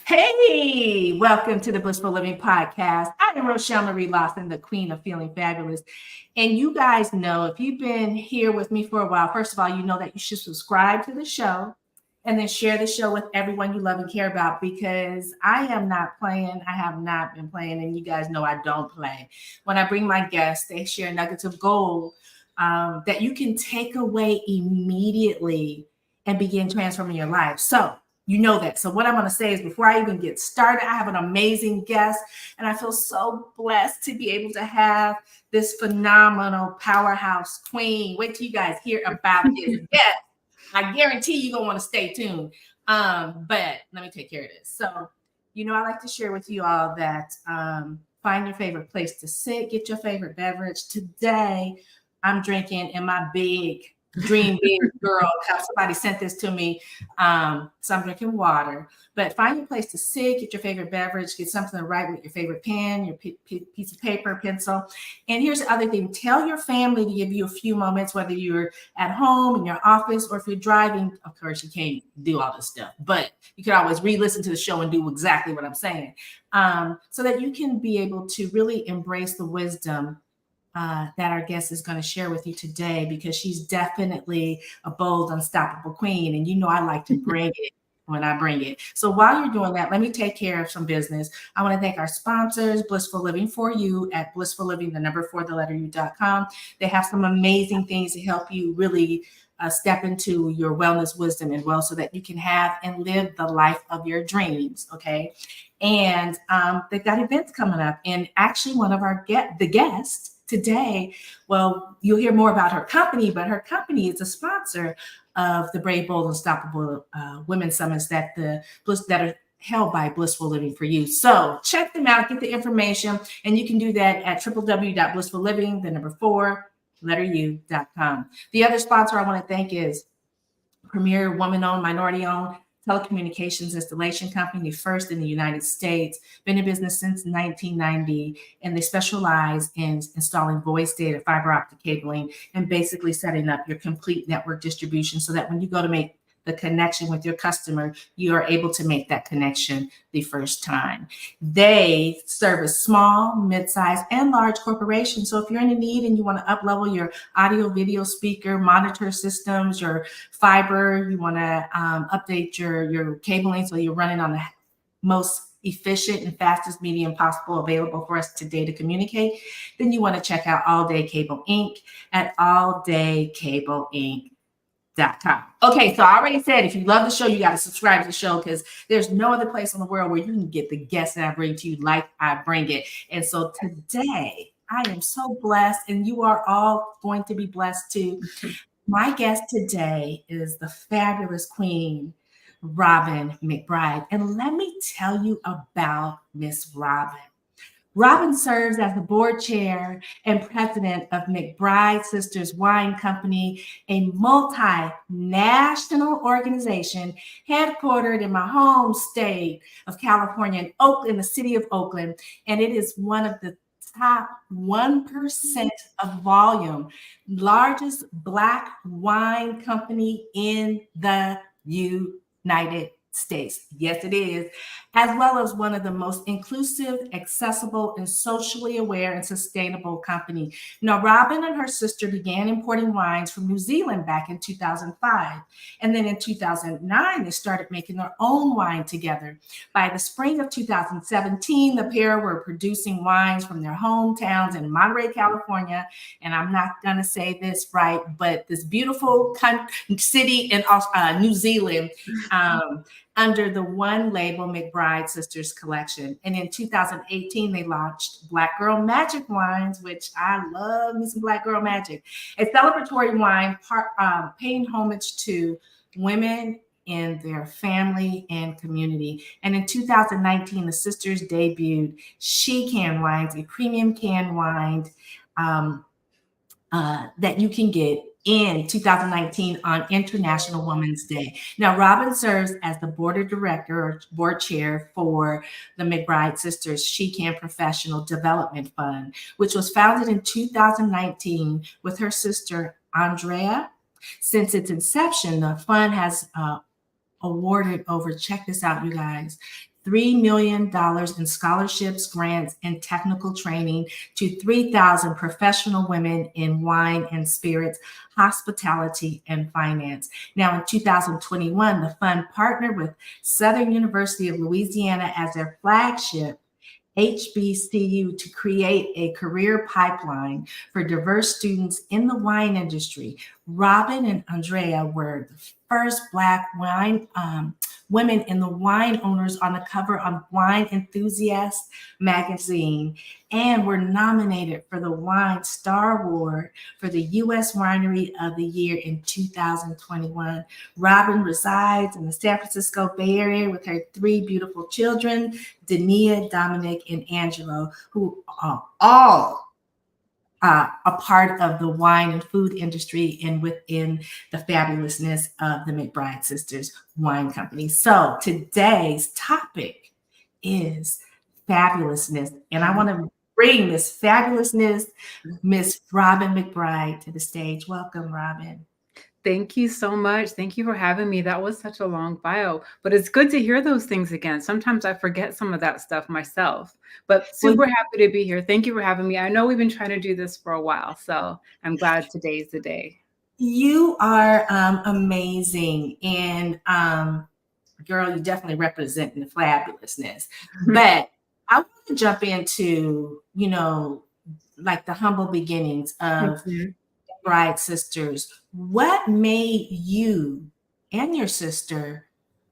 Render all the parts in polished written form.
Hey, welcome to the Blissful Living Podcast. I am Rochel Marie Lawson, the queen of feeling fabulous. And you guys know, if you've been here with me for a while, first of all, you know that you should subscribe to the show and then share the show with everyone you love and care about, because I am not playing. I have not been playing. And you guys know I don't play. When I bring my guests, they share nuggets of gold that you can take away immediately and begin transforming your life. So you know that. So what I'm going to say is, before I even get started, I have an amazing guest, and I feel so blessed to be able to have this phenomenal powerhouse queen. Wait till you guys hear about this guest. I guarantee you're going to want to stay tuned. But let me take care of this. So, I like to share with you all that find your favorite place to sit, get your favorite beverage. Today, I'm drinking in my big dream big girl cup. Somebody sent this to me. So I'm drinking water. But find your place to sit, get your favorite beverage, get something to write with, your favorite pen, your piece of paper, pencil. And here's the other thing. Tell your family to give you a few moments, whether you're at home, in your office, or if you're driving. Of course, you can't do all this stuff, but you can always re-listen to the show and do exactly what I'm saying, so that you can be able to really embrace the wisdom that our guest is going to share with you today, because she's definitely a bold, unstoppable queen. And I like to bring it when I bring it. So while you're doing that, let me take care of some business. I want to thank our sponsors, Blissful Living for You at Blissful Living, the number 4, the letter U.com. They have some amazing things to help you really step into your wellness, wisdom, and wealth, so that you can have and live the life of your dreams. Okay. And they've got events coming up. And actually, one of our guests today, well, you'll hear more about her company, but her company is a sponsor of the Brave, Bold, Unstoppable Women's Summits that are held by Blissful Living for You. So check them out, get the information, and you can do that at www.blissfulliving, the number 4, letter U.com. The other sponsor I want to thank is premier woman-owned, minority-owned telecommunications installation company, first in the United States, been in business since 1990, and they specialize in installing voice data, fiber optic cabling, and basically setting up your complete network distribution, so that when you go to make the connection with your customer, you are able to make that connection the first time. They service small, mid-sized, and large corporations. So if you're in a need and you want to up-level your audio, video, speaker, monitor systems, your fiber, you want to update your cabling so you're running on the most efficient and fastest medium possible available for us today to communicate, then you want to check out All Day Cable Inc. at alldaycableinc.com. Okay, so I already said, if you love the show, you got to subscribe to the show, because there's no other place in the world where you can get the guests that I bring to you like I bring it. And so today, I am so blessed, and you are all going to be blessed too. My guest today is the fabulous queen, Robin McBride. And let me tell you about Miss Robin. Robin serves as the board chair and president of McBride Sisters Wine Company, a multinational organization headquartered in my home state of California, in Oakland, the city of Oakland. And it is one of the top 1% of volume, largest Black wine company in the United States. Yes, it is. As well as one of the most inclusive, accessible, and socially aware and sustainable company. Now, Robin and her sister began importing wines from New Zealand back in 2005. And then in 2009, they started making their own wine together. By the spring of 2017, the pair were producing wines from their hometowns in Monterey, California. And I'm not going to say this right, but this beautiful city in New Zealand, under the one label McBride Sisters Collection. And in 2018, they launched Black Girl Magic Wines, which I love me some Black Girl Magic, a celebratory wine paying homage to women in their family and community. And in 2019, the sisters debuted She Can Wines, a premium canned wine that you can get in 2019 on International Women's Day. Now, Robin serves as the board of director or board chair for the McBride Sisters She Can Professional Development Fund, which was founded in 2019 with her sister, Andrea. Since its inception, the fund has awarded over, check this out, you guys, $3 million in scholarships, grants, and technical training to 3,000 professional women in wine and spirits, hospitality, and finance. Now, in 2021, the fund partnered with Southern University of Louisiana as their flagship HBCU to create a career pipeline for diverse students in the wine industry. Robin and Andrea were the first Black wine women in the wine owners on the cover of Wine Enthusiast magazine, and were nominated for the Wine Star Award for the U.S. Winery of the Year in 2021. Robin resides in the San Francisco Bay Area with her 3 beautiful children, Dania, Dominic, and Angelo, who are all a part of the wine and food industry and within the fabulousness of the McBride Sisters Wine Company. So today's topic is fabulousness. And I want to bring Miss Fabulousness, Miss Robin McBride, to the stage. Welcome, Robin. Thank you so much. Thank you for having me. That was such a long bio, but it's good to hear those things again. Sometimes I forget some of that stuff myself, but super happy to be here. Thank you for having me. I know we've been trying to do this for a while, so I'm glad today's the day. You are amazing. And girl, you definitely represent the fabulousness. But I want to jump into, like the humble beginnings of McBride Sisters. What made you and your sister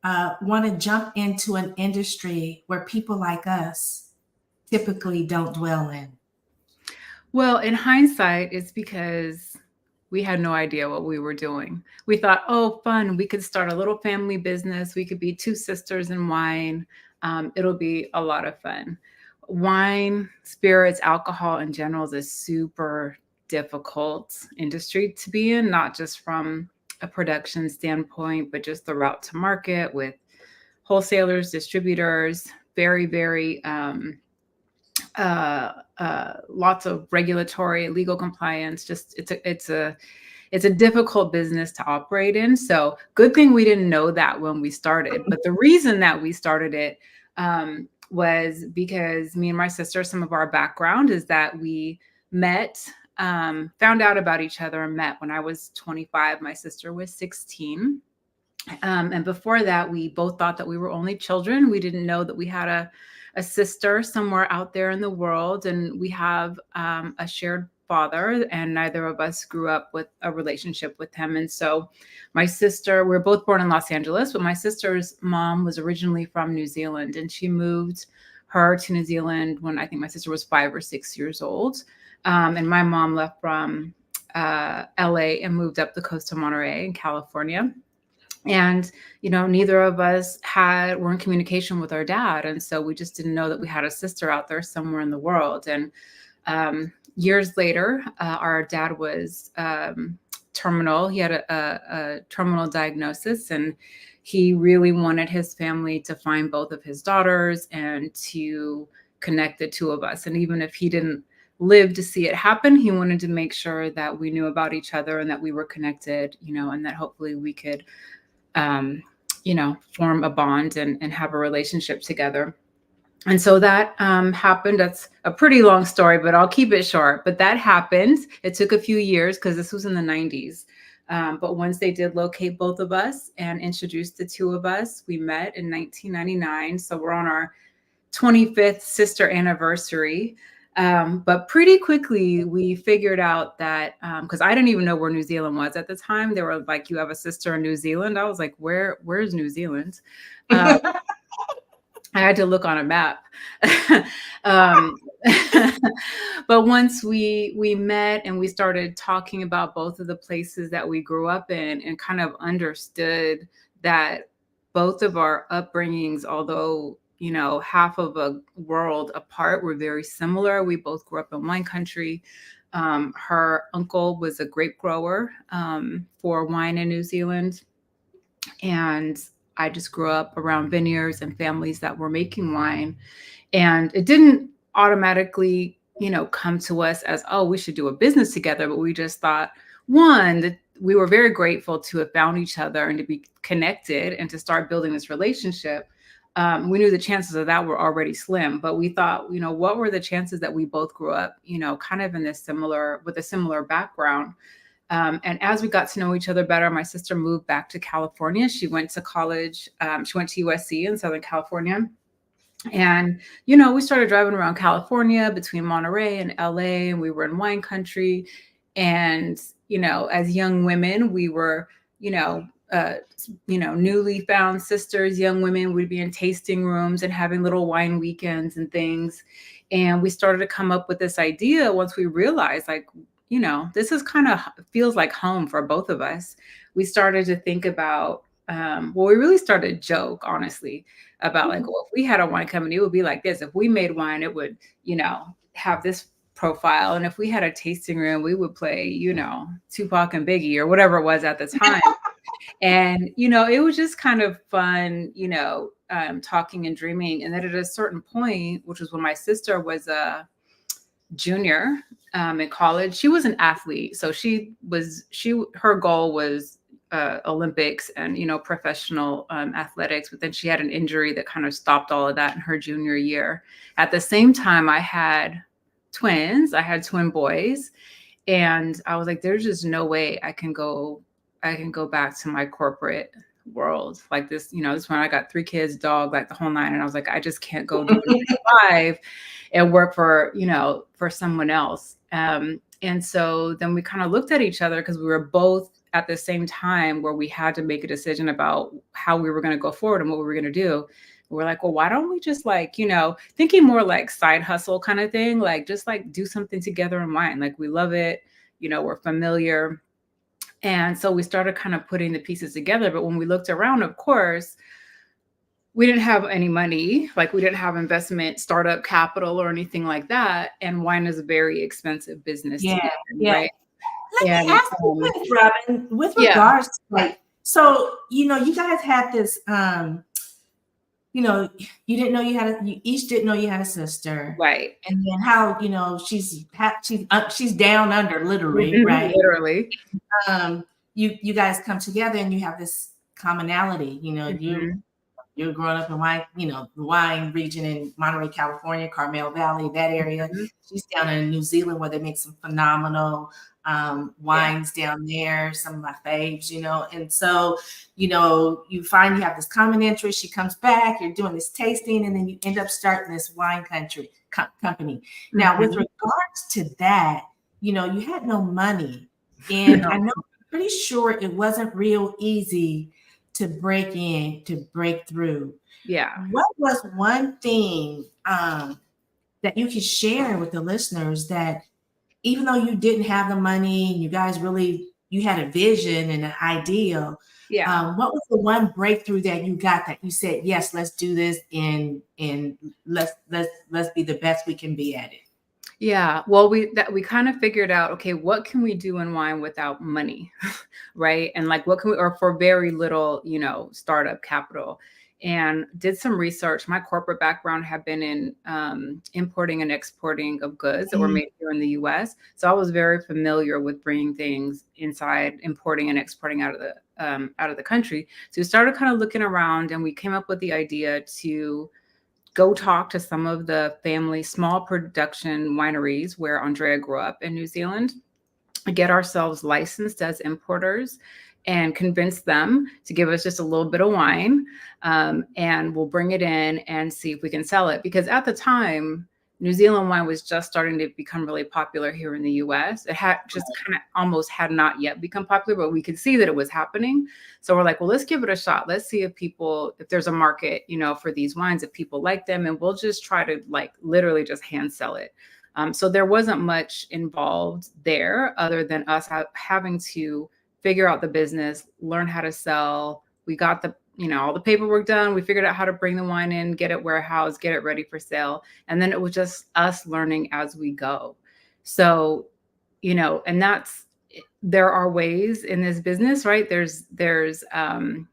want to jump into an industry where people like us typically don't dwell in? Well, in hindsight, it's because we had no idea what we were doing. We thought, oh, fun, we could start a little family business. We could be 2 sisters in wine. It'll be a lot of fun. Wine, spirits, alcohol in general is a super difficult industry to be in, not just from a production standpoint, but just the route to market with wholesalers, distributors, very, very lots of regulatory, legal compliance. Just it's a difficult business to operate in. So good thing we didn't know that when we started. But the reason that we started it was because me and my sister, some of our background is that we met, found out about each other and met when I was 25. My sister was 16. And before that, we both thought that we were only children. We didn't know that we had a sister somewhere out there in the world. And we have a shared father, and neither of us grew up with a relationship with him. And so my sister, we were both born in Los Angeles, but my sister's mom was originally from New Zealand, and she moved her to New Zealand when I think my sister was 5 or 6 years old. And my mom left from LA and moved up the coast to Monterey in California. And, neither of us were in communication with our dad. And so we just didn't know that we had a sister out there somewhere in the world. And years later, our dad was terminal. He had a terminal diagnosis, and he really wanted his family to find both of his daughters and to connect the 2 of us. And even if he didn't live to see it happen, he wanted to make sure that we knew about each other and that we were connected, and that hopefully we could form a bond and have a relationship together. And so that happened. That's a pretty long story, but I'll keep it short. But that happened. It took a few years because this was in the 90s. But once they did locate both of us and introduce the 2 of us, we met in 1999. So we're on our 25th sister anniversary. But pretty quickly we figured out that, because I didn't even know where New Zealand was at the time. They were like, you have a sister in New Zealand. I was like, where's New Zealand? I had to look on a map. But once we met and we started talking about both of the places that we grew up in, and kind of understood that both of our upbringings, although half of a world apart, were very similar. We both grew up in wine country. Her uncle was a grape grower for wine in New Zealand. And I just grew up around vineyards and families that were making wine. And it didn't automatically, come to us as, oh, we should do a business together. But we just thought, one, that we were very grateful to have found each other and to be connected and to start building this relationship. We knew the chances of that were already slim, but we thought, what were the chances that we both grew up, kind of with a similar background. And as we got to know each other better, my sister moved back to California. She went to college. She went to USC in Southern California. And, we started driving around California between Monterey and LA, and we were in wine country. And, as young women, we were, newly found sisters, young women, we'd be in tasting rooms and having little wine weekends and things. And we started to come up with this idea once we realized, like, this is kind of feels like home for both of us. We started to think about, we really started to joke, honestly, about like, well, if we had a wine company, it would be like this. If we made wine, it would, have this profile. And if we had a tasting room, we would play, Tupac and Biggie or whatever it was at the time. And, it was just kind of fun, talking and dreaming. And then at a certain point, which was when my sister was a junior in college, she was an athlete. So her goal was Olympics and, professional athletics. But then she had an injury that kind of stopped all of that in her junior year. At the same time, I had twins. I had twin boys. And I was like, there's just no way I can go back to my corporate world like this. This when I got 3 kids, dog, like the whole 9. And I was like, I just can't go do 5 and work for someone else. And so then we kind of looked at each other because we were both at the same time where we had to make a decision about how we were going to go forward and what we were going to do. We're like, well, why don't we just like, thinking more like side hustle kind of thing, like just like do something together in wine. Like we love it, we're familiar. And so we started kind of putting the pieces together. But when we looked around, of course, we didn't have any money, like we didn't have investment, startup capital or anything like that. And wine is a very expensive business. Yeah. Right? Let me ask you this, Robin, with regards to like, so, you guys had this, you didn't know you each didn't know you had a sister. Right. And then how, she's down under literally, right? Literally. You guys come together and you have this commonality, you're growing up in wine, the wine region in Monterey, California, Carmel Valley, that area. Mm-hmm. She's down in New Zealand where they make some phenomenal wines down there, some of my faves, and so, you find you have this common interest. She comes back, you're doing this tasting, and then you end up starting this wine company. Mm-hmm. Now, with regards to that, you had no money, and I know I'm pretty sure it wasn't real easy to break through. Yeah. What was one thing that you could share with the listeners that even though you didn't have the money, you guys you had a vision and an ideal. Yeah. What was the one breakthrough that you got that you said, yes, let's do this and let's be the best we can be at it? Yeah. Well, we kind of figured out, okay, what can we do in wine without money? Right. And like, what can we, or for very little, startup capital, and did some research. My corporate background had been in importing and exporting of goods that were made here in the US. So I was very familiar with bringing things inside, importing and exporting out of the country. So we started kind of looking around, and we came up with the idea to go talk to some of the family small production wineries where Andrea grew up in New Zealand, get ourselves licensed as importers, and convince them to give us just a little bit of wine, and we'll bring it in and see if we can sell it. Because at the time, New Zealand wine was just starting to become really popular here in the US. It had just kind of almost had not yet become popular, but we could see that it was happening. So we're like, well, let's give it a shot. Let's see if there's a market, for these wines, if people like them, and we'll just try to like literally just hand sell it. So there wasn't much involved there other than us having to figure out the business, learn how to sell. We got all the paperwork done. We figured out how to bring the wine in, get it warehoused, get it ready for sale. And then it was just us learning as we go. So, and there are ways in this business, right? There's things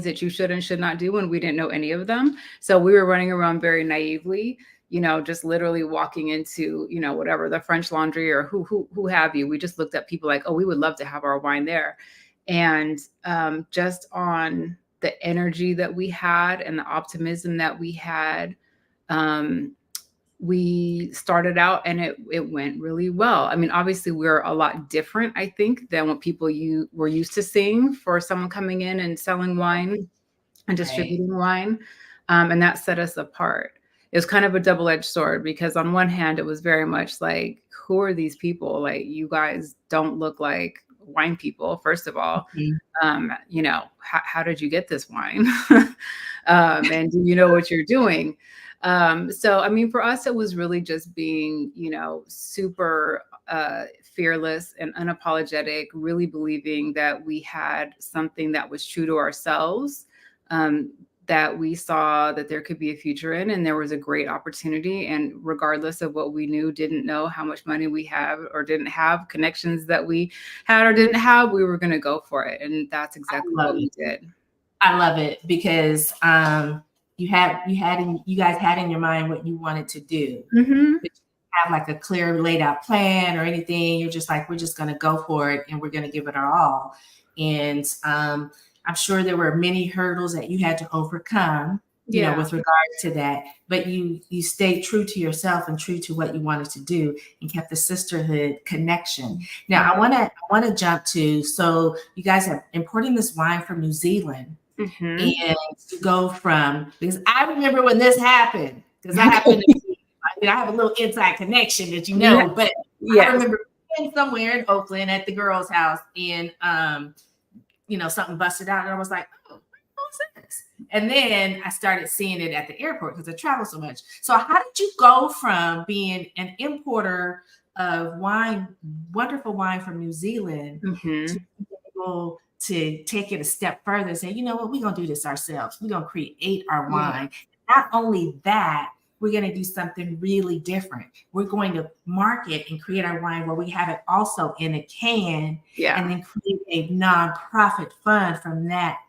that you should and should not do, and we didn't know any of them. So we were running around very naively, just literally walking into, whatever, the French Laundry or who have you. We just looked at people like, oh, we would love to have our wine there. And just on the energy that we had and the optimism that we had, we started out and it went really well. I mean, obviously we're a lot different, I think, than what people were used to seeing for someone coming in and selling wine and distributing wine. And that set us apart. It was kind of a double-edged sword, because on one hand, it was very much like, who are these people? Like, you guys don't look like wine people, first of all. You know, how did you get this wine? And do you know what you're doing? So, I mean, for us, it was really just being, you know, super fearless and unapologetic, really believing that we had something that was true to ourselves, that we saw that there could be a future in, and there was a great opportunity. And regardless of what we knew, didn't know, how much money we have or didn't have, connections that we had or didn't have, we were going to go for it. And that's exactly what we did. I love it, because you guys had in your mind what you wanted to do. But you have like a clear laid out plan or anything. You're just like, we're just going to go for it and we're going to give it our all. And I'm sure there were many hurdles that you had to overcome, you know, with regard to that, but you stayed true to yourself and true to what you wanted to do, and kept the sisterhood connection. Now, I want to jump to, so you guys are importing this wine from New Zealand, and to go from, because I remember when this happened, because I happen to be, I have a little inside connection, that you know, but I remember being somewhere in Oakland at the girls' house, and you know, something busted out, and I was like, oh, what's this? And then I started seeing it at the airport, because I travel so much. So how did you go from being an importer of wine, wonderful wine from New Zealand, to be able to take it a step further and say, you know what, we're going to do this ourselves. We're going to create our wine. Not only that, we're going to do something really different. We're going to market and create our wine where we have it also in a can, and then create a nonprofit fund from that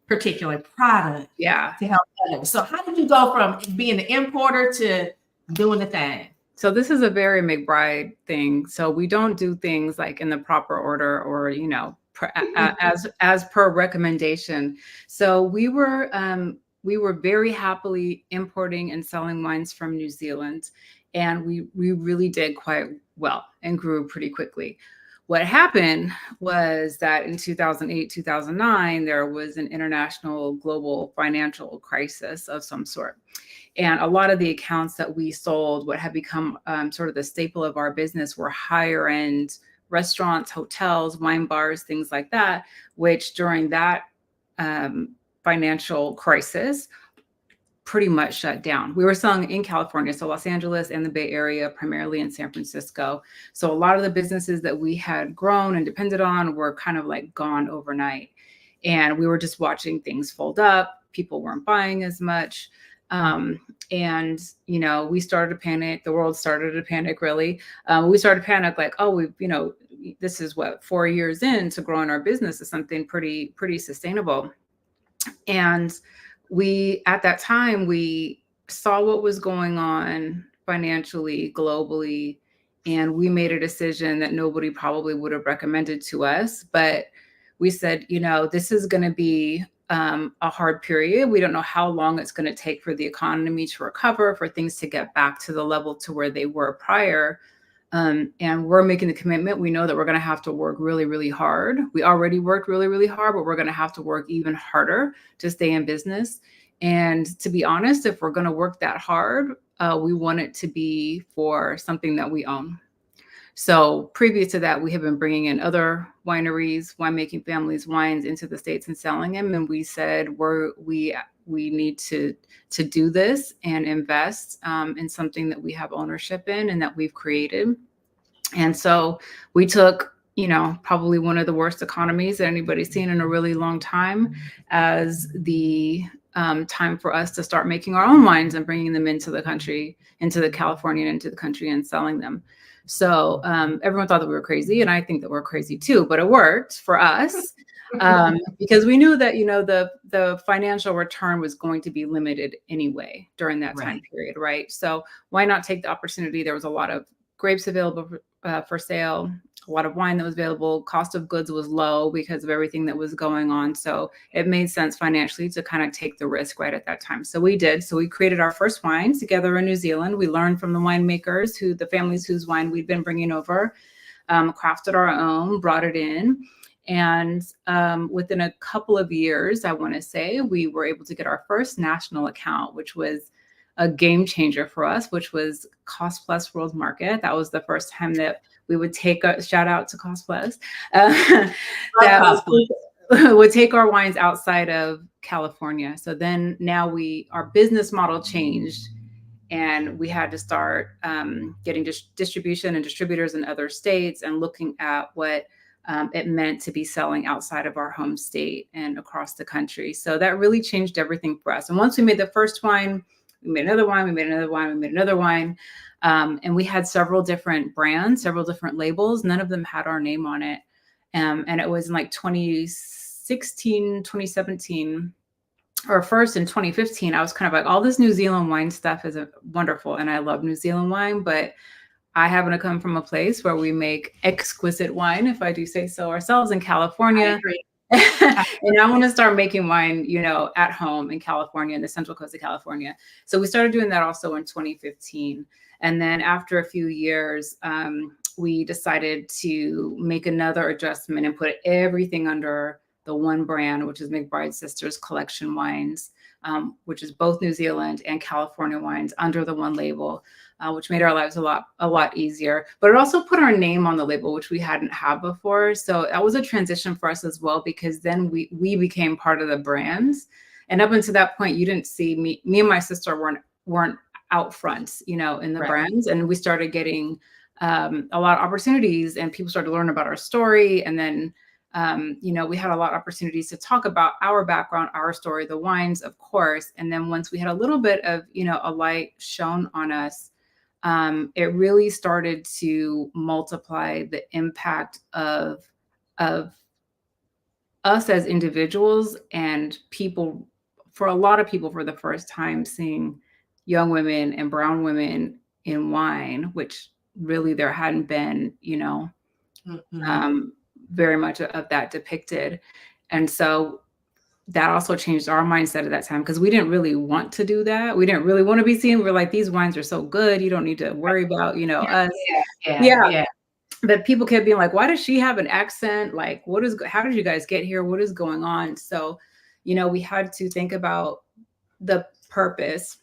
particular product to help others. So how did you go from being the importer to doing the thing? So this is a very McBride thing. So we don't do things like in the proper order, or, you know, as per recommendation. So we were very happily importing and selling wines from New Zealand, and we really did quite well and grew pretty quickly. What happened was that in 2008, 2009, there was an international global financial crisis of some sort. And a lot of the accounts that we sold, what had become sort of the staple of our business, were higher end restaurants, hotels, wine bars, things like that, which during that financial crisis pretty much shut down. We were selling in California, so Los Angeles and the Bay Area, primarily in San Francisco. So a lot of the businesses that we had grown and depended on were kind of like gone overnight. And we were just watching things fold up. People weren't buying as much. And, you know, we started to panic. The world started to panic, really. We started to panic like, oh, you know, this is 4 years into growing our business is something pretty sustainable. And at that time, we saw what was going on financially, globally, and we made a decision that nobody probably would have recommended to us. But we said, you know, this is going to be a hard period. We don't know how long it's going to take for the economy to recover, for things to get back to the level to where they were prior. And we're making the commitment. We know that we're going to have to work really, really hard. We already worked really, really hard, but we're going to have to work even harder to stay in business. And to be honest, if we're going to work that hard, we want it to be for something that we own. So previous to that, we have been bringing in other wineries, winemaking families, wines into the States and selling them. And we said, we need to do this and invest in something that we have ownership in and that we've created. And so we took, you know, probably one of the worst economies that anybody's seen in a really long time as the time for us to start making our own wines and bringing them into the country, into the California, into the country, and selling them. So everyone thought that we were crazy, and I think that we're crazy too, but it worked for us because we knew that, you know, the financial return was going to be limited anyway during that time period, right? So why not take the opportunity? There was a lot of grapes available for sale, a lot of wine that was available. Cost of goods was low because of everything that was going on. So it made sense financially to kind of take the risk right at that time. So we did. So we created our first wine together in New Zealand. We learned from the winemakers, the families whose wine we'd been bringing over, crafted our own, brought it in. And within a couple of years, I want to say, we were able to get our first national account, which was a game changer for us, which was Cost Plus World Market. That was the first time that we would take a shout out to Cost Plus. Would take our wines outside of California. So then now our business model changed, and we had to start getting distribution and distributors in other states and looking at what it meant to be selling outside of our home state and across the country. So that really changed everything for us. And once we made the first wine, we made another wine, we made another wine, we made another wine. And we had several different brands, several different labels. None of them had our name on it. And it was in like 2016, 2017, or first in 2015, I was kind of like, all this New Zealand wine stuff is wonderful. And I love New Zealand wine, but I happen to come from a place where we make exquisite wine, if I do say so ourselves, in California. I agree. And I want to start making wine, at home in California, in the Central Coast of California. So we started doing that also in 2015. And then after a few years, we decided to make another adjustment and put everything under the one brand, which is McBride Sisters Collection wines, which is both New Zealand and California wines under the one label, which made our lives a lot easier. But it also put our name on the label, which we hadn't had before. So that was a transition for us as well, because then we became part of the brands. And up until that point, you didn't see me and my sister weren't out front, in the brands. And we started getting a lot of opportunities, and people started to learn about our story. And then we had a lot of opportunities to talk about our background, our story, the wines, of course. And then once we had a little bit of, a light shone on us, it really started to multiply the impact of us as individuals and people. For a lot of people, for the first time, seeing young women and brown women in wine, which really there hadn't been, very much of that depicted. And so that also changed our mindset at that time, because we didn't really want to do that. We didn't really want to be seen. We're like, these wines are so good, you don't need to worry about, us. Yeah. But people kept being like, why does she have an accent? Like, how did you guys get here? What is going on? So, we had to think about the purpose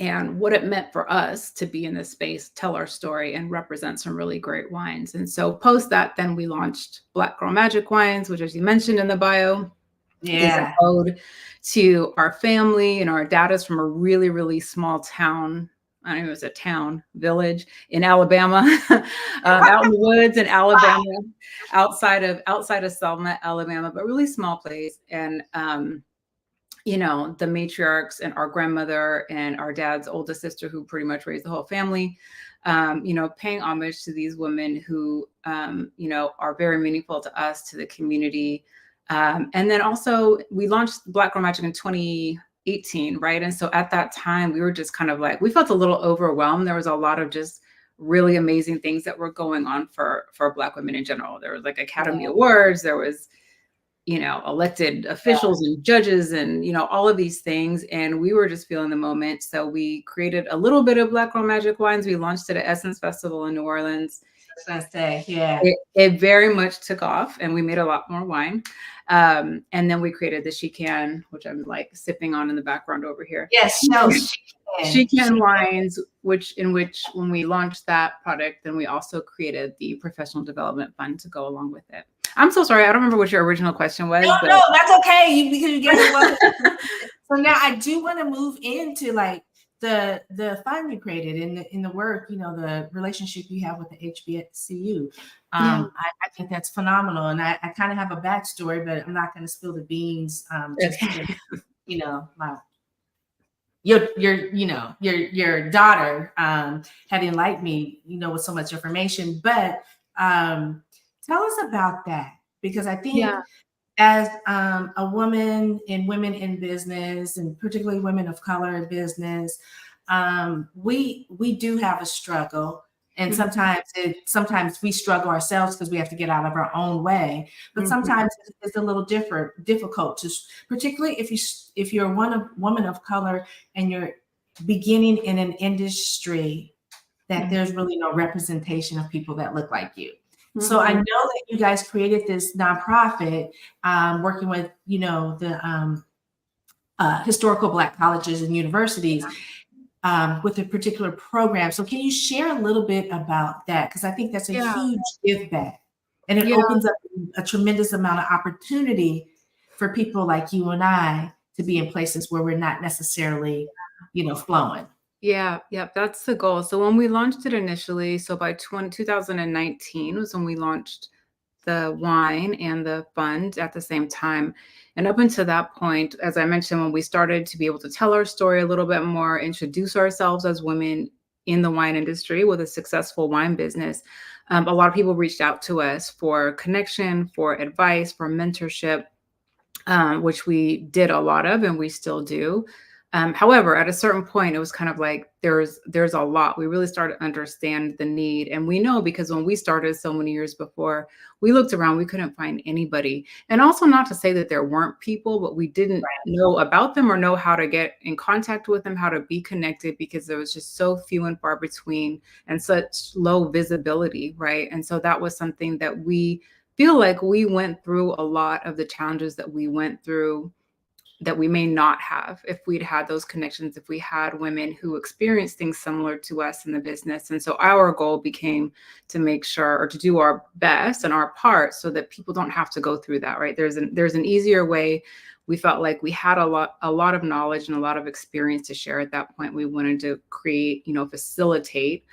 and what it meant for us to be in this space, tell our story, and represent some really great wines. And so post that, then we launched Black Girl Magic Wines, which, as you mentioned in the bio, is a ode to our family. And our dad is from a really, really small town. I don't know, it was a village in Alabama, out in the woods in Alabama, outside of Selma, Alabama, but really small place. And, the matriarchs and our grandmother and our dad's oldest sister, who pretty much raised the whole family, paying homage to these women who, are very meaningful to us, to the community. And then also we launched Black Girl Magic in 2018, right? And so at that time, we were just kind of like, we felt a little overwhelmed. There was a lot of just really amazing things that were going on for Black women in general. There was like Academy Awards, there was, elected officials and judges and, all of these things. And we were just feeling the moment. So we created a little bit of Black Girl Magic wines. We launched it at Essence Festival in New Orleans. It very much took off, and we made a lot more wine. And then we created the She Can, which I'm like sipping on in the background over here. Yes, She Can wines, in which when we launched that product, then we also created the professional development fund to go along with it. I'm so sorry. I don't remember what your original question was. No, that's okay. Because you gave it one. So now I do want to move into like the fund you created in the work, the relationship you have with the HBCU. I think that's phenomenal. And I kind of have a backstory, but I'm not going to spill the beans. Your daughter had enlightened me, with so much information. But tell us about that, because I think as a woman and women in business, and particularly women of color in business, we do have a struggle. And sometimes we struggle ourselves because we have to get out of our own way. But sometimes it's a little difficult to, particularly if you're a woman of color and you're beginning in an industry that there's really no representation of people that look like you. So I know that you guys created this nonprofit, working with, the historical Black colleges and universities, with a particular program. So can you share a little bit about that? Because I think that's a huge give back, and it opens up a tremendous amount of opportunity for people like you and I to be in places where we're not necessarily, flowing. Yeah, that's the goal. So when we launched it initially, so by 2019 was when we launched the wine and the fund at the same time. And up until that point, as I mentioned, when we started to be able to tell our story a little bit more, introduce ourselves as women in the wine industry with a successful wine business, a lot of people reached out to us for connection, for advice, for mentorship, which we did a lot of, and we still do. However, at a certain point, it was kind of like there's a lot. We really started to understand the need. And we know, because when we started so many years before, we looked around, we couldn't find anybody. And also, not to say that there weren't people, but we didn't know about them or know how to get in contact with them, how to be connected, because there was just so few and far between and such low visibility, right? And so that was something that we feel like we went through a lot of the challenges that we went through that we may not have if we'd had those connections, if we had women who experienced things similar to us in the business. And so our goal became to make sure, or to do our best and our part so that people don't have to go through that, right? There's an easier way. We felt like we had a lot of knowledge and a lot of experience to share at that point. We wanted to create, facilitate,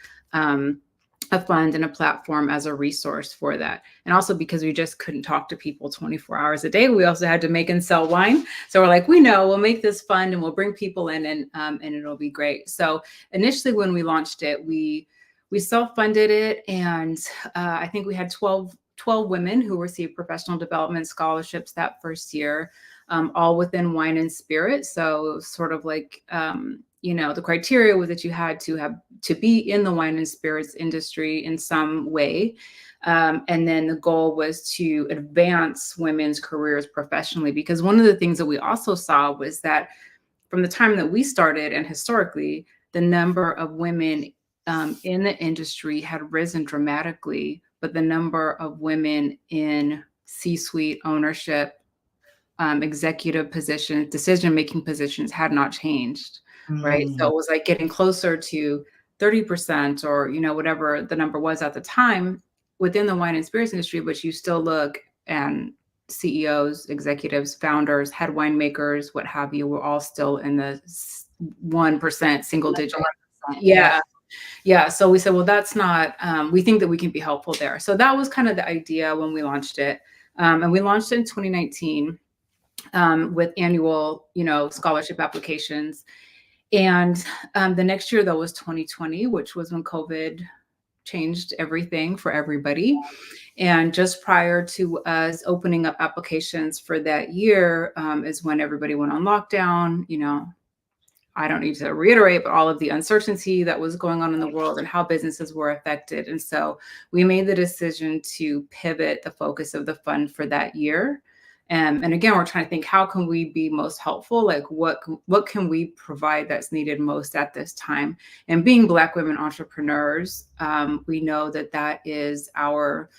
a fund and a platform as a resource for that. And also because we just couldn't talk to people 24 hours a day. We also had to make and sell wine. So we're like, we know we'll make this fund and we'll bring people in and it'll be great. So initially when we launched it, we self-funded it. And I think we had 12 women who received professional development scholarships that first year, all within wine and spirit. So it was sort of like, the criteria was that you had to be in the wine and spirits industry in some way. And then the goal was to advance women's careers professionally, because one of the things that we also saw was that from the time that we started and historically, the number of women in the industry had risen dramatically, but the number of women in C-suite ownership, executive positions, decision-making positions had not changed. Right. So it was like getting closer to 30% or, whatever the number was at the time within the wine and spirits industry, but you still look and CEOs, executives, founders, head winemakers, what have you, were all still in the 1% single digit. Yeah. Yeah. So we said, well, that's not, we think that we can be helpful there. So that was kind of the idea when we launched it. And we launched it in 2019 with annual, scholarship applications. And the next year, though, was 2020, which was when COVID changed everything for everybody. And just prior to us opening up applications for that year is when everybody went on lockdown. I don't need to reiterate, but all of the uncertainty that was going on in the world and how businesses were affected. And so we made the decision to pivot the focus of the fund for that year. And again, we're trying to think, how can we be most helpful? Like what can we provide that's needed most at this time? And being Black women entrepreneurs, we know that is our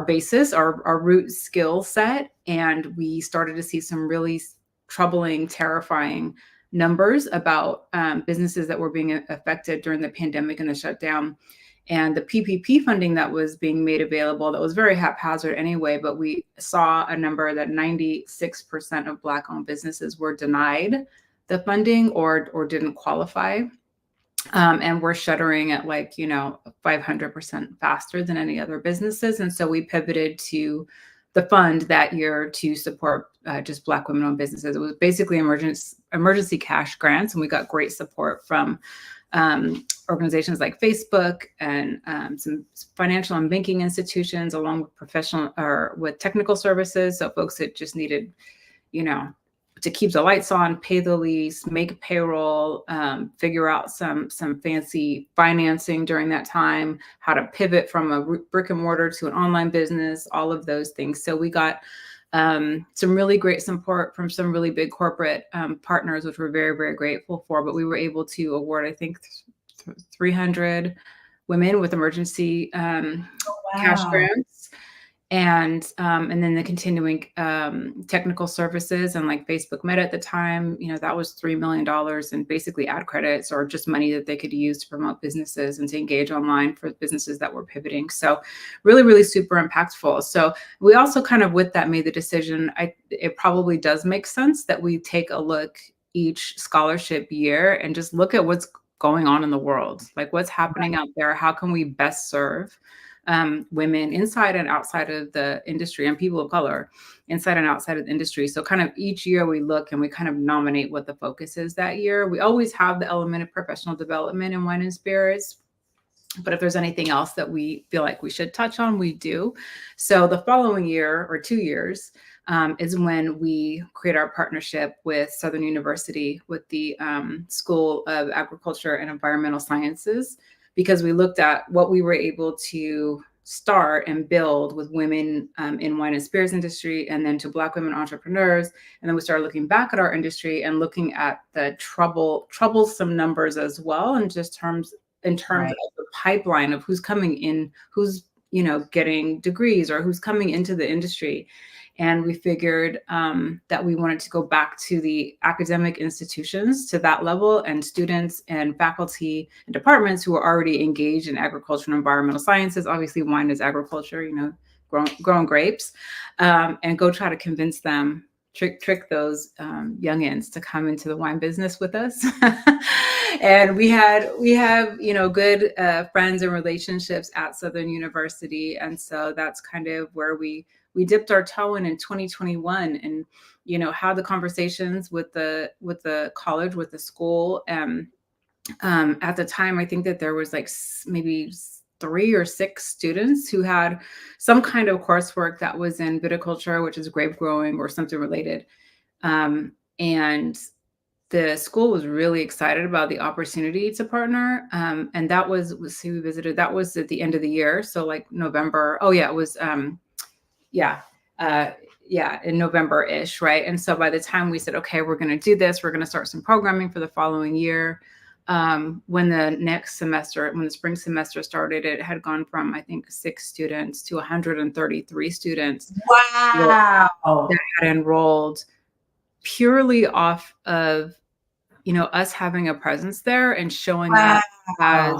basis, our root skill set. And we started to see some really troubling, terrifying numbers about businesses that were being affected during the pandemic and the shutdown. And the PPP funding that was being made available, that was very haphazard anyway, but we saw a number that 96% of Black-owned businesses were denied the funding or didn't qualify. And we're shuttering at 500% faster than any other businesses. And so we pivoted to the fund that year to support just Black women-owned businesses. It was basically emergency cash grants, and we got great support from organizations like Facebook and some financial and banking institutions, along with professional or with technical services. So folks that just needed, to keep the lights on, pay the lease, make payroll, figure out some fancy financing during that time, how to pivot from a brick and mortar to an online business, all of those things. So we got some really great support from some really big corporate partners, which we're very, very grateful for. But we were able to award, I think, 300 women with emergency cash grants. And then the continuing technical services and like Facebook Meta at the time, that was $3 million in basically ad credits or just money that they could use to promote businesses and to engage online for businesses that were pivoting. So really, really super impactful. So we also kind of with that made the decision, it probably does make sense that we take a look each scholarship year and just look at what's going on in the world, like what's happening out there. How can we best serve women inside and outside of the industry and people of color inside and outside of the industry. So kind of each year we look and we kind of nominate what the focus is that year. We always have the element of professional development in wine and spirits, but if there's anything else that we feel like we should touch on, we do. So the following year or 2 years is when we create our partnership with Southern University, with the School of Agriculture and Environmental Sciences, because we looked at what we were able to start and build with women in wine and spirits industry, and then to Black women entrepreneurs. And then we started looking back at our industry and looking at the troublesome numbers as well, and just in terms of the pipeline of who's coming in, who's getting degrees or who's coming into the industry. And we figured that we wanted to go back to the academic institutions, to that level, and students and faculty and departments who are already engaged in agriculture and environmental sciences. Obviously, wine is agriculture, growing grapes, and go try to convince them, trick those youngins to come into the wine business with us. And we have good friends and relationships at Southern University, and so that's kind of where we dipped our toe in 2021, and how the conversations with the college, with the school. At the time, I think that there was like maybe 3 or 6 students who had some kind of coursework that was in viticulture, which is grape growing or something related. And the school was really excited about the opportunity to partner. And that was who we visited. That was at the end of the year. So like November. Oh yeah, it was, in November-ish, right? And so by the time we said, okay, we're going to do this, we're going to start some programming for the following year. When the spring semester started, it had gone from, I think, 6 students to 133 students. Wow. That had enrolled purely off of, us having a presence there and showing up as,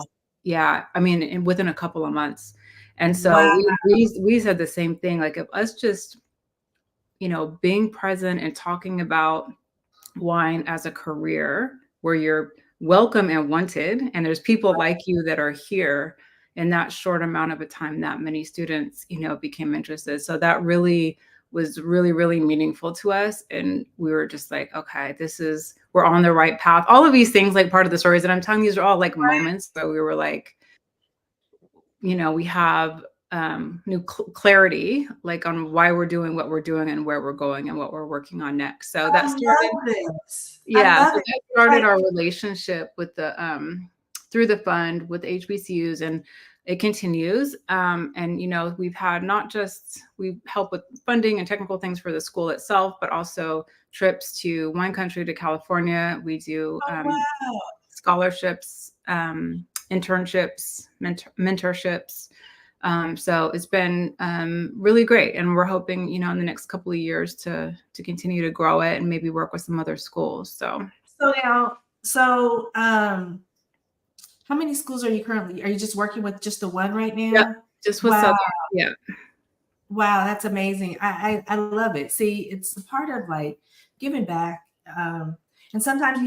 within a couple of months. And so we said the same thing, like if us just, being present and talking about wine as a career where you're welcome and wanted, and there's people like you that are here in that short amount of a time, that many students, became interested. So that really was really, really meaningful to us. And we were just like, okay, we're on the right path. All of these things, like part of the stories that I'm telling, these are all like moments where we were like, we have new clarity, like on why we're doing what we're doing and where we're going and what we're working on next. So that started our relationship with the through the fund with HBCUs, and it continues. And we've had we help with funding and technical things for the school itself, but also trips to wine country, to California. We do scholarships, internships, mentorships. So it's been really great, and we're hoping, in the next couple of years to continue to grow it and maybe work with some other schools. So how many schools are you currently? Are you just working with just the one right now? Yeah, just with Southern. Yeah. Wow, that's amazing. I love it. See, it's a part of like giving back. And sometimes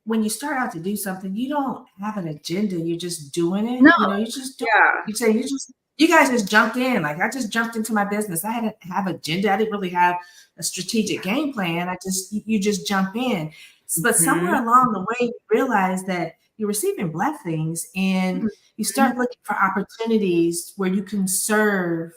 when you start out to do something, you don't have an agenda. You're just doing it. No. You just do it. You guys just jumped in. Like I just jumped into my business. I didn't have agenda. I didn't really have a strategic game plan. You just jump in. But somewhere along the way, you realize that you're receiving blessings, and you start looking for opportunities where you can serve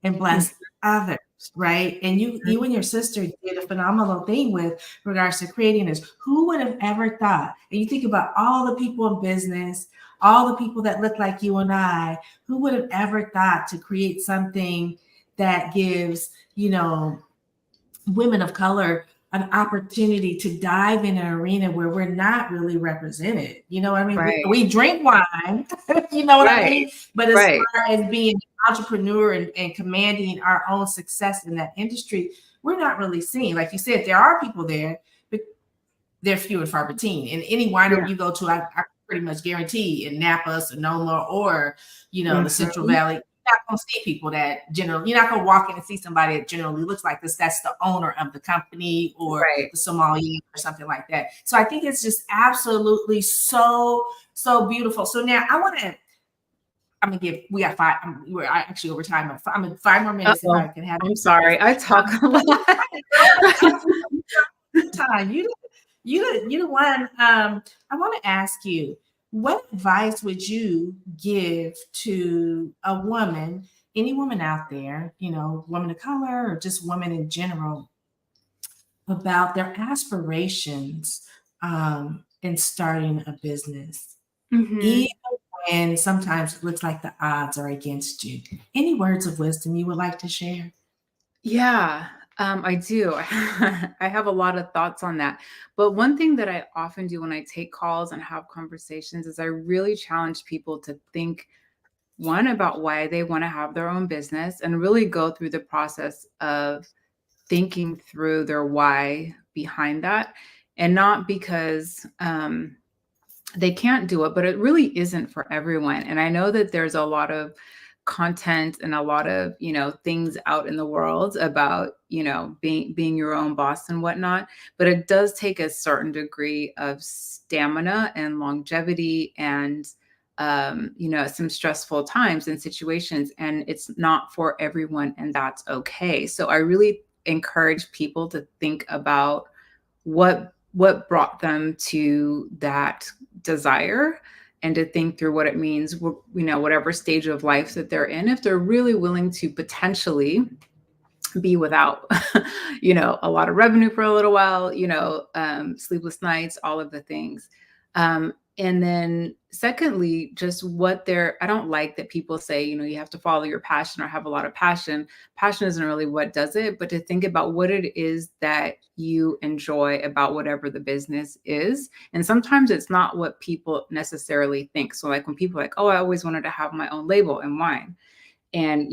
and bless others. right? And you and your sister did a phenomenal thing with regards to creating this. Who would have ever thought? And you think about all the people in business, all the people that look like you and I, who would have ever thought to create something that gives, women of color an opportunity to dive in an arena where we're not really represented. You know what I mean? Right. We drink wine, you know what I mean? But as Right. far as being an entrepreneur and commanding our own success in that industry, we're not really seen. Like you said, there are people there, but they're few and far between. And any winery you go to, I pretty much guarantee in Napa, Sonoma, or, the Central Valley, you're not going to see people that generally, you're not going to walk in and see somebody that generally looks like this. That's the owner of the company or the sommelier or something like that. So I think it's just absolutely so beautiful. So now we got five, we're actually over time. I'm in 5 more minutes if I can have. I'm sorry. I talk a lot. Time. You the one. I want to ask you, what advice would you give to a woman, any woman out there, woman of color or just women in general, about their aspirations in starting a business, even when sometimes it looks like the odds are against you? Any words of wisdom you would like to share? Yeah. I do. I have a lot of thoughts on that. But one thing that I often do when I take calls and have conversations is I really challenge people to think, one, about why they want to have their own business and really go through the process of thinking through their why behind that. And not because they can't do it, but it really isn't for everyone. And I know that there's a lot of content and a lot of, things out in the world about, being your own boss and whatnot, but it does take a certain degree of stamina and longevity and, some stressful times and situations, and it's not for everyone, and that's okay. So I really encourage people to think about what brought them to that desire, and to think through what it means, whatever stage of life that they're in, if they're really willing to potentially be without, a lot of revenue for a little while, sleepless nights, all of the things. And then secondly, just I don't like that people say, you have to follow your passion or have a lot of passion. Passion isn't really what does it, but to think about what it is that you enjoy about whatever the business is. And sometimes it's not what people necessarily think. So like when people are like, oh, I always wanted to have my own label in wine. And,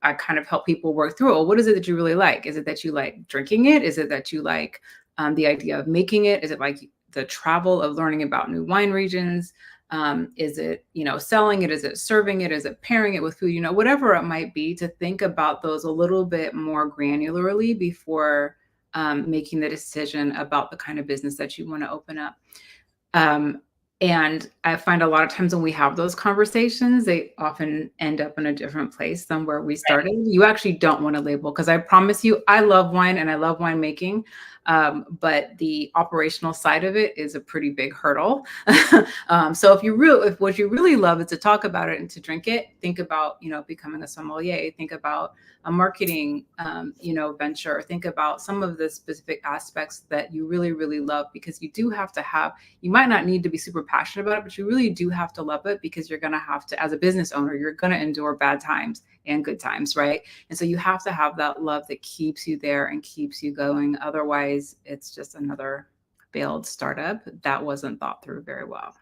I kind of help people work through, what is it that you really like? Is it that you like drinking it? Is it that you like the idea of making it? Is it like the travel of learning about new wine regions? Is it, selling it? Is it serving it? Is it pairing it with food? Whatever it might be, to think about those a little bit more granularly before making the decision about the kind of business that you want to open up. And I find a lot of times when we have those conversations, they often end up in a different place than where we started. You actually don't want to label, because I promise you, I love wine and I love winemaking. But the operational side of it is a pretty big hurdle. So if what you really love is to talk about it and to drink it, think about, becoming a sommelier, think about a marketing, venture, think about some of the specific aspects that you really, really love, because you might not need to be super passionate about it, but you really do have to love it, because you're going to have to, as a business owner, you're going to endure bad times and good times, right? And so you have to have that love that keeps you there and keeps you going. Otherwise, it's just another failed startup that wasn't thought through very well.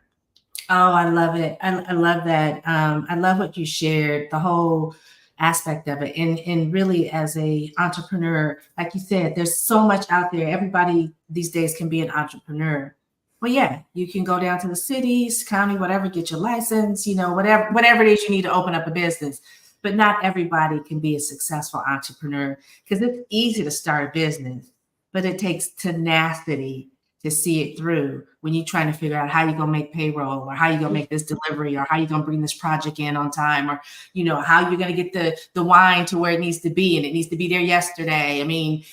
Oh, I love it. I love that. I love what you shared, the whole aspect of it. And really, as a entrepreneur, like you said, there's so much out there. Everybody these days can be an entrepreneur. Well, yeah, you can go down to the cities, county, whatever, get your license, whatever it is you need to open up a business. But not everybody can be a successful entrepreneur, because it's easy to start a business, but it takes tenacity to see it through when you're trying to figure out how you're going to make payroll, or how you're going to make this delivery, or how you're going to bring this project in on time, or, how you're going to get the wine to where it needs to be, and it needs to be there yesterday. I mean,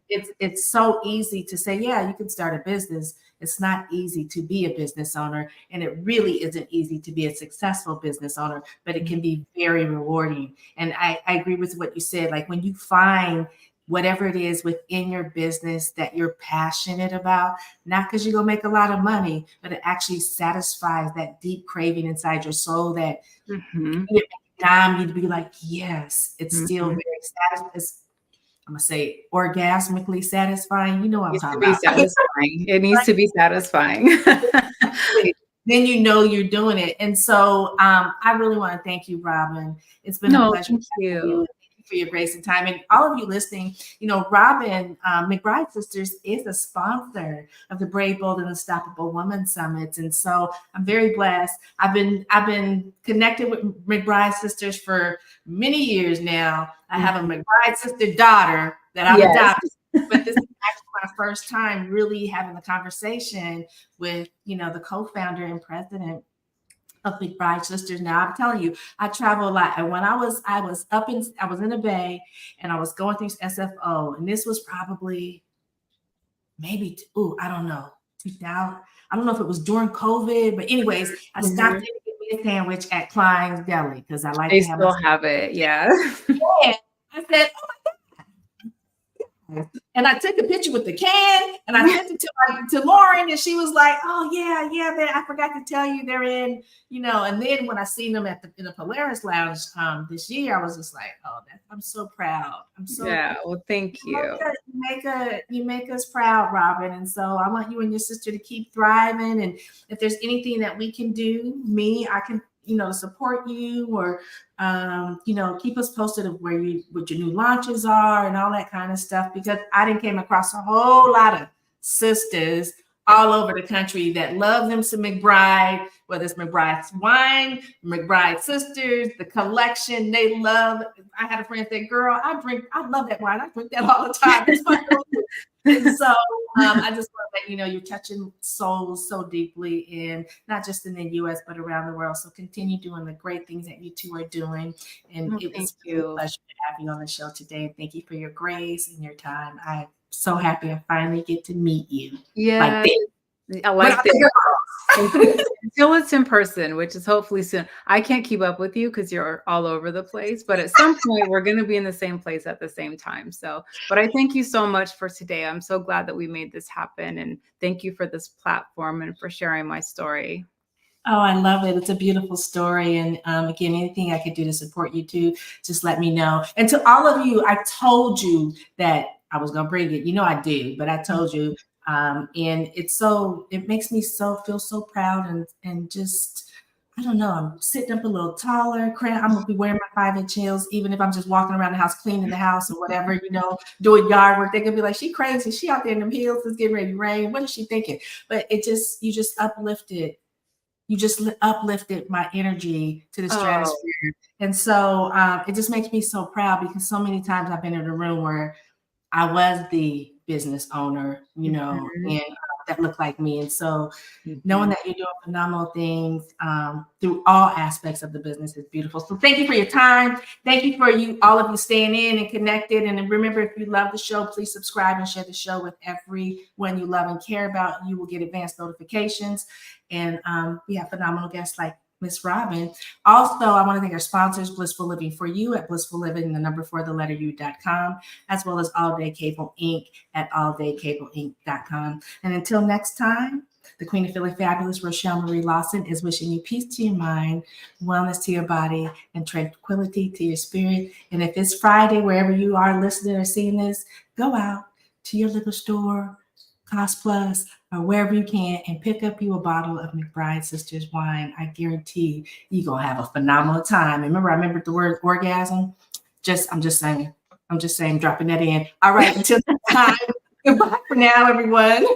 it's so easy to say, yeah, you can start a business. It's not easy to be a business owner, and it really isn't easy to be a successful business owner, but it can be very rewarding. And I agree with what you said. Like, when you find whatever it is within your business that you're passionate about, not because you're going to make a lot of money, but it actually satisfies that deep craving inside your soul that you'd be like, yes, it's still very satisfying. I'm going to say orgasmically satisfying. You know what I'm talking about. Satisfying. It needs to be satisfying. Then you're doing it. And so I really want to thank you, Robin. It's been a pleasure. Thank you for your grace and time. And all of you listening, Robin McBride Sisters is a sponsor of the Brave, Bold, and Unstoppable Woman Summits. And so I'm very blessed. I've been connected with McBride Sisters for many years now. I have a McBride sister daughter that I've adopted, but this is actually my first time really having the conversation with, the co-founder and president of McBride Sisters. Now, I'm telling you, I travel a lot. And when I was in the Bay, and I was going through SFO, and this was probably maybe, I don't know, 2000. I don't know if it was during COVID, but anyways, I stopped in to get me a sandwich at Klein's Deli because I like they to have still have it. Yeah. I said, oh my God. And I took a picture with the can, and I sent it to Lauren, and she was like, "Oh yeah, man, I forgot to tell you they're in, And then when I seen them in the Polaris Lounge this year, I was just like, "Oh, I'm so proud. I'm so proud." Well, thank you. You make us proud, Robin, and so I want you and your sister to keep thriving. And if there's anything that we can do, I can, support you, or keep us posted of what your new launches are and all that kind of stuff, because I didn't came across a whole lot of sisters all over the country that love them some McBride, whether it's McBride's wine, McBride Sisters, the collection. They love. I had a friend say, "Girl, I love that wine. I drink that all the time." And so I just love that, you're touching souls so deeply, and not just in the U.S., but around the world. So continue doing the great things that you two are doing. And it was a pleasure to have you on the show today. And thank you for your grace and your time. I'm so happy I finally get to meet you. Yeah. I like this. Until it's in person, which is hopefully soon. I can't keep up with you because you're all over the place, but at some point we're going to be in the same place at the same time. So, but I thank you so much for today. I'm so glad that we made this happen, and thank you for this platform and for sharing my story. Oh, I love it. It's a beautiful story. And again, anything I could do to support you too, just let me know. And to all of you, I told you that I was going to bring it. I do, but I told you. And it makes me feel so proud, and just, I don't know, I'm sitting up a little taller. I'm going to be wearing my 5-inch heels, even if I'm just walking around the house, cleaning the house or whatever, doing yard work. They're going to be like, she crazy. She out there in them heels. It's getting ready to rain. What is she thinking? But you just uplifted my energy to the stratosphere. And so it just makes me so proud, because so many times I've been in a room where I was the business owner, and that looked like me. And so knowing that you're doing phenomenal things through all aspects of the business is beautiful. So thank you for your time. Thank you for all of you staying in and connected. And remember, if you love the show, please subscribe and share the show with everyone you love and care about. You will get advanced notifications. And we have phenomenal guests like Miss Robin. Also, I want to thank our sponsors, Blissful Living for You at Blissful Living, 4u.com, as well as All Day Cable Inc. at alldaycableinc.com. And until next time, the Queen of Feeling Fabulous, Rochel Marie Lawson, is wishing you peace to your mind, wellness to your body, and tranquility to your spirit. And if it's Friday, wherever you are listening or seeing this, go out to your liquor store, Cost Plus, or wherever you can, and pick up you a bottle of McBride Sisters wine. I guarantee you're going to have a phenomenal time. And remember, I remembered the word orgasm. I'm just saying, dropping that in. All right, until next time, goodbye for now, everyone.